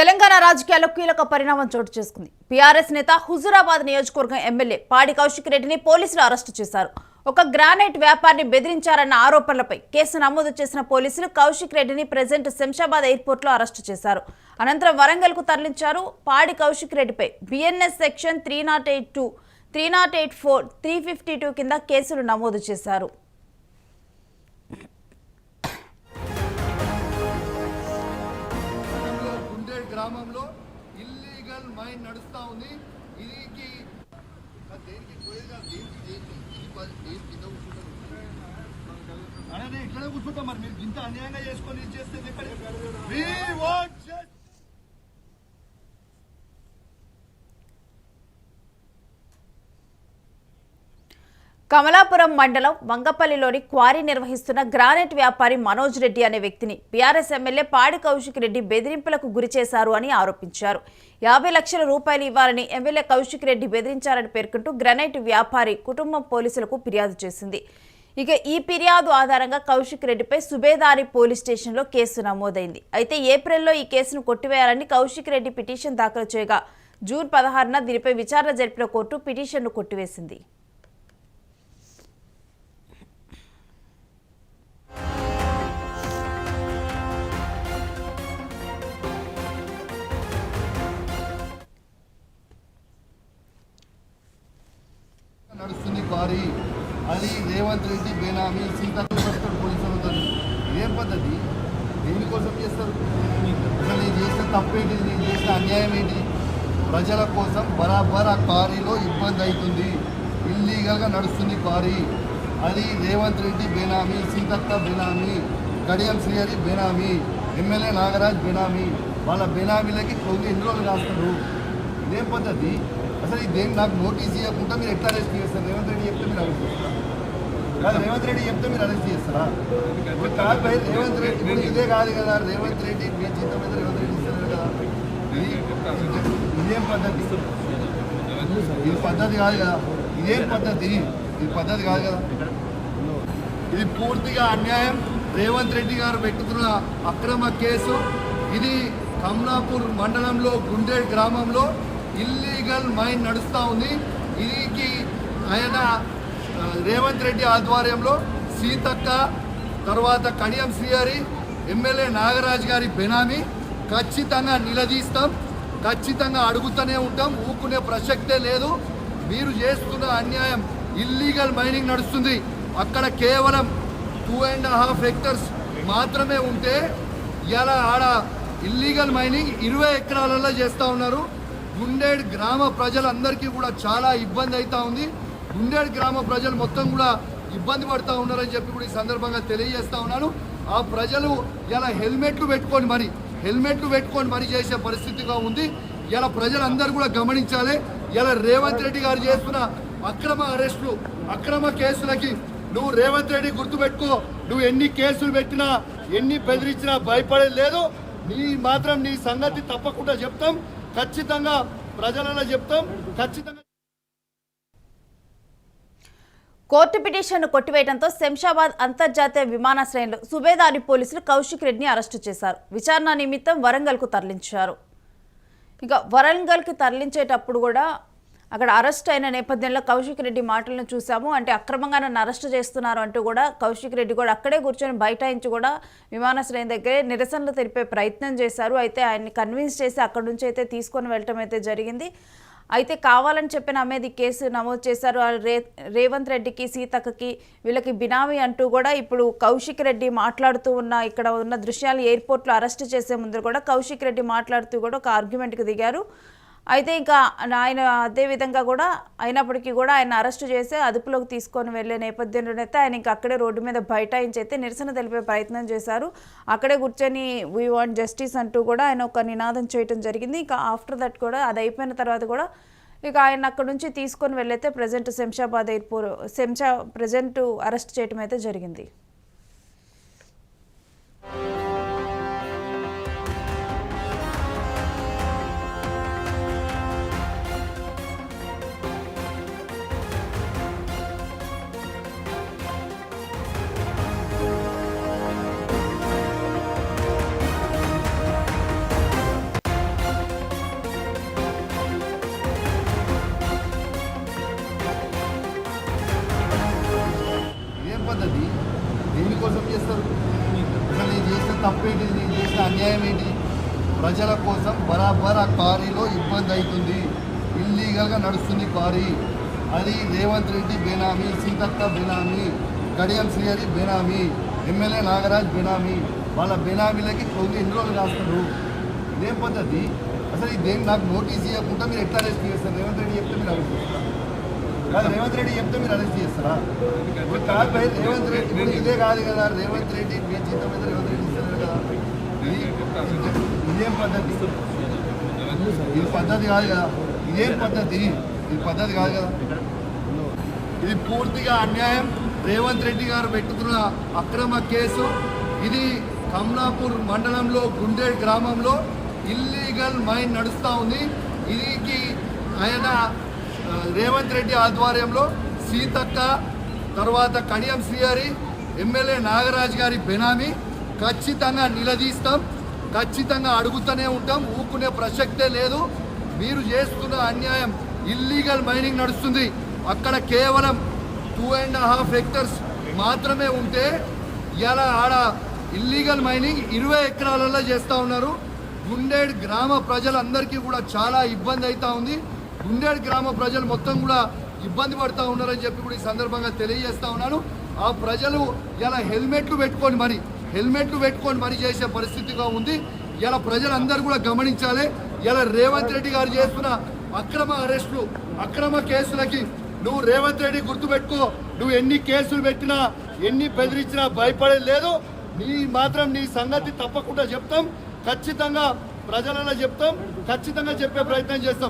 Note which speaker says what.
Speaker 1: తెలంగాణ రాజకీయాల్లో కీలక పరిణామం చోటు చేసుకుంది. బీఆర్ఎస్ నేత హుజూరాబాద్ నియోజకవర్గం ఎమ్మెల్యే పాడి కౌశిక్ రెడ్డిని పోలీసులు అరెస్టు చేశారు. ఒక గ్రానైట్ వ్యాపారిని బెదిరించారన్న ఆరోపణలపై కేసు నమోదు చేసిన పోలీసులు కౌశిక్ రెడ్డిని ప్రెజెంట్ శంషాబాద్ ఎయిర్పోర్ట్లో అరెస్టు చేశారు. అనంతరం వరంగల్కు తరలించారు. పాడి కౌశిక్ రెడ్డిపై బిఎన్ఎస్ సెక్షన్ 308(2), 308(4), 352 కింద కేసులు నమోదు చేశారు.
Speaker 2: గ్రామంలో ఇల్లీగల్ మైన్ నడుస్తా ఉంది. ఇది ఇక్కడే కూర్చుంటాం. మరి మీరు ఇంత అన్యాయంగా చేసుకొని చేస్తే
Speaker 1: కమలాపురం మండలం వంగపల్లిలోని క్వారీ నిర్వహిస్తున్న గ్రానైట్ వ్యాపారి మనోజ్ రెడ్డి అనే వ్యక్తిని బీఆర్ఎస్ ఎమ్మెల్యే పాడి కౌశిక్ రెడ్డి బెదిరింపులకు గురిచేశారు అని ఆరోపించారు. 50 లక్షల రూపాయలు ఇవ్వాలని ఎమ్మెల్యే కౌశిక్ రెడ్డి బెదిరించారని పేర్కొంటూ గ్రానైట్ వ్యాపారి కుటుంబం పోలీసులకు ఫిర్యాదు చేసింది. ఇక ఈ ఫిర్యాదు ఆధారంగా కౌశిక్ రెడ్డిపై సుబేదారి పోలీస్ స్టేషన్లో కేసు నమోదైంది. అయితే ఏప్రిల్లో ఈ కేసును కొట్టివేయాలని కౌశిక్ రెడ్డి పిటిషన్ దాఖలు చేయగా జూన్ 16న దీనిపై విచారణ జరిపిన కోర్టు పిటిషన్ను కొట్టివేసింది.
Speaker 2: నడుస్తుంది క్వారీ. అది రేవంత్ రెడ్డి బేనామీ సీతారాం పోలీసులు. ఏం పద్ధతి? దేనికోసం చేస్తారు? అసలు నేను చేసిన తప్పేంటి? నేను చేసిన అన్యాయం ఏంటి? ప్రజల కోసం బరాబర్ ఆ క్వారీలో ఇబ్బంది అవుతుంది. ఇల్లీగల్గా నడుస్తుంది క్వారీ. అది రేవంత్ రెడ్డి బేనామీ, సీతక్క బేనామీ, కడియం శ్రీహరి బేనామీ, ఎమ్మెల్యే నాగరాజ్ బేనామీ. వాళ్ళ బేనామీలకి ఎన్ని రోజులు రాస్తారు? ఇదేం పద్ధతి? అసలు ఇదేం నాకు నోటీస్ ఇవ్వకుండా మీరు ఎట్లా అరెస్ట్ చేస్తారు? రేవంత్ రెడ్డి చెప్తే మీరు అరెస్ట్ చేస్తారా? కాదు, రేవంత్ రెడ్డి చెప్తే మీరు అరెస్ట్ చేస్తారా? కాదు భయ్, రేవంత్ రెడ్డి ఇదే కాదు కదా. రేవంత్ రెడ్డి మీ జీతం మీద రేవంత్ రెడ్డి ఇస్తారు కదా. ఇదేం పద్ధతి? ఇది పద్ధతి కాదు కదా. ఇదేం పద్ధతి? ఇది పద్ధతి కాదు కదా. ఇది పూర్తిగా అన్యాయం. రేవంత్ రెడ్డి గారు పెట్టుకున్న అక్రమ కేసు ఇది. కమలాపూర్ మండలంలో గుండేడ్ గ్రామంలో ఇల్లీగల్ మైన్ నడుస్తూ ఉంది. ఇది ఆయన రేవంత్ రెడ్డి ఆధ్వర్యంలో సీతక్క, తర్వాత కడియం శ్రీహరి, ఎమ్మెల్యే నాగరాజ్ గారి బెనామీ. ఖచ్చితంగా నిలదీస్తాం, ఖచ్చితంగా అడుగుతూనే ఉంటాం. ఊకునే ప్రసక్తే లేదు. మీరు చేస్తున్న అన్యాయం. ఇల్లీగల్ మైనింగ్ నడుస్తుంది. అక్కడ కేవలం 2.5 హెక్టర్స్ మాత్రమే ఉంటే ఇలా ఆడ ఇల్లీగల్ మైనింగ్ 20 ఎకరాలలో చేస్తూ ఉన్నారు. గుండేడ్ గ్రామ ప్రజలందరికీ కూడా చాలా ఇబ్బంది అవుతూ ఉంది. గుండేడ్ గ్రామ ప్రజలు మొత్తం కూడా ఇబ్బంది పడుతూ ఉన్నారని చెప్పి కూడా ఈ సందర్భంగా తెలియజేస్తూ ఉన్నాను. ఆ ప్రజలు ఇలా హెల్మెట్లు పెట్టుకొని మరి చేసే పరిస్థితిగా ఉంది. ఇలా ప్రజలందరూ కూడా గమనించాలి. ఇలా రేవంత్ రెడ్డి గారు చేస్తున్న అక్రమ అరెస్టులు, అక్రమ కేసులకి నువ్వు రేవంత్ రెడ్డి గుర్తుపెట్టుకో. నువ్వు ఎన్ని కేసులు పెట్టినా, ఎన్ని బెదిరించినా భయపడేది లేదు. నీ సంగతి తప్పకుండా చెప్తాం. ఖచ్చితంగా ప్రజలలో చెప్తాం. ఖచ్చితంగా.
Speaker 1: కోర్టు పిటిషన్ను కొట్టివేయడంతో శంషాబాద్ అంతర్జాతీయ విమానాశ్రయంలో సుబేదారి పోలీసులు కౌశిక్ రెడ్డిని అరెస్టు చేశారు. విచారణ నిమిత్తం వరంగల్కు తరలించారు. ఇక వరంగల్కి తరలించేటప్పుడు కూడా అక్కడ అరెస్ట్ అయిన నేపథ్యంలో కౌశిక్ రెడ్డి మాటలను చూసాము. అంటే అక్రమంగా నన్ను అరెస్ట్ చేస్తున్నారు అంటూ కూడా కౌశిక్ రెడ్డి కూడా అక్కడే కూర్చొని బైఠాయించి కూడా విమానాశ్రయం దగ్గరే నిరసనలు తెలిపే ప్రయత్నం చేశారు. అయితే ఆయన్ని కన్విన్స్ చేసి అక్కడి నుంచి అయితే తీసుకొని వెళ్ళటం అయితే జరిగింది. అయితే కావాలని చెప్పిన అమ్మేది కేసు నమోదు చేశారు. రేవంత్ రెడ్డికి, సీతక్కకి వీళ్ళకి బినామీ అంటూ కూడా ఇప్పుడు కౌశిక్ రెడ్డి మాట్లాడుతూ ఇక్కడ ఉన్న దృశ్యాలు ఎయిర్పోర్ట్లో అరెస్ట్ చేసే ముందు కూడా కౌశిక్ రెడ్డి మాట్లాడుతూ కూడా ఒక ఆర్గ్యుమెంట్కి దిగారు. అయితే ఇంకా ఆయన అదేవిధంగా కూడా అయినప్పటికీ కూడా ఆయన అరెస్టు చేసి అదుపులోకి తీసుకొని వెళ్లే నేపథ్యంలోనైతే ఆయన ఇంకా అక్కడే రోడ్డు మీద బైఠాయించి అయితే నిరసన తెలిపే ప్రయత్నం చేశారు. అక్కడే కూర్చొని వీ వాంట్ జస్టిస్ అంటూ కూడా ఆయన ఒక నినాదం చేయడం జరిగింది. ఇంకా ఆఫ్టర్ దట్ కూడా అది అయిపోయిన తర్వాత కూడా ఇక ఆయన అక్కడ నుంచి తీసుకొని వెళ్ళైతే ప్రజెంట్ శంషాబాద్ ఎయిర్పోర్ట్ అరెస్ట్ చేయడం అయితే జరిగింది.
Speaker 2: అన్యాయం ఏంటి? ప్రజల కోసం బరాబర్ ఆ క్వారీలో ఇబ్బంది అవుతుంది, ఇల్లీగల్గా నడుస్తుంది క్వారీ. అది రేవంత్ రెడ్డి బేనామీ, సీతక్క బేనామీ, కడియం శ్రీహరి బేనామీ, ఎమ్మెల్యే నాగరాజ్ బేనామీ. వాళ్ళ బేనామీలకి కొన్ని ఎన్ని రోజులు రాస్తారు? ఇదేం పద్ధతి? అసలు ఇదేం నాకు నోటీస్ ఇవ్వకుండా మీరు ఎట్లా అరెస్ట్ చేస్తారు? రేవంత్ రెడ్డి చెప్తే మీరు అరెస్ట్ చేస్తారా? కాదు, రేవంత్ రెడ్డి చెప్తే మీరు అరెస్ట్ చేస్తారా? ఇప్పుడు కాదు భయ్, రేవంత్ రెడ్డి ఇప్పుడు ఇదే కాదు కదా, రేవంత్ రెడ్డి మీ జీతం మీద రేవంత్ రెడ్డి ఇస్తారు కదా. ఇదేం పద్ధతి? ఇది పద్ధతి కాదు కదా, ఇదేం పద్ధతి? ఇది పద్ధతి కాదు కదా. ఇది పూర్తిగా అన్యాయం. రేవంత్ రెడ్డి గారు పెట్టుకున్న అక్రమ కేసు ఇది. కమలాపూర్ మండలంలో గుండేడ్ గ్రామంలో ఇల్లీగల్ మైన్ నడుస్తూ ఉంది. ఇది ఆయన రేవంత్ రెడ్డి ఆధ్వర్యంలో సీతక్క, తర్వాత కడియం శ్రీహరి, ఎమ్మెల్యే నాగరాజ్ గారి బెనామీ. ఖచ్చితంగా నిలదీస్తాం, ఖచ్చితంగా అడుగుతూనే ఉంటాం, ఊకునే ప్రసక్తే లేదు. మీరు చేస్తున్న అన్యాయం. ఇల్లీగల్ మైనింగ్ నడుస్తుంది అక్కడ, కేవలం 2.5 హెక్టర్స్ మాత్రమే ఉంటే ఇలా ఆడ ఇల్లీగల్ మైనింగ్ 20 ఎకరాలలో చేస్తూ ఉన్నారు. గుండేడ్ గ్రామ ప్రజలందరికీ కూడా చాలా ఇబ్బంది అవుతూ ఉంది. గుండేడ్ గ్రామ ప్రజలు మొత్తం కూడా ఇబ్బంది పడుతూ ఉన్నారని చెప్పి కూడా ఈ సందర్భంగా తెలియజేస్తూ ఉన్నాను. ఆ ప్రజలు ఇలా హెల్మెట్లు పెట్టుకొని మరి చేసే పరిస్థితిగా ఉంది. ఇలా ప్రజలందరూ కూడా గమనించాలి. ఇలా రేవంత్ రెడ్డి గారు చేస్తున్న అక్రమ అరెస్టులు, అక్రమ కేసులకి నువ్వు రేవంత్ రెడ్డి గుర్తుపెట్టుకో, నువ్వు ఎన్ని కేసులు పెట్టినా, ఎన్ని బెదిరించినా భయపడేది లేదు. నీ సంగతి తప్పకుండా చెప్తాం, ఖచ్చితంగా ప్రజలలో చెప్తాం, ఖచ్చితంగా చెప్పే ప్రయత్నం చేస్తాం.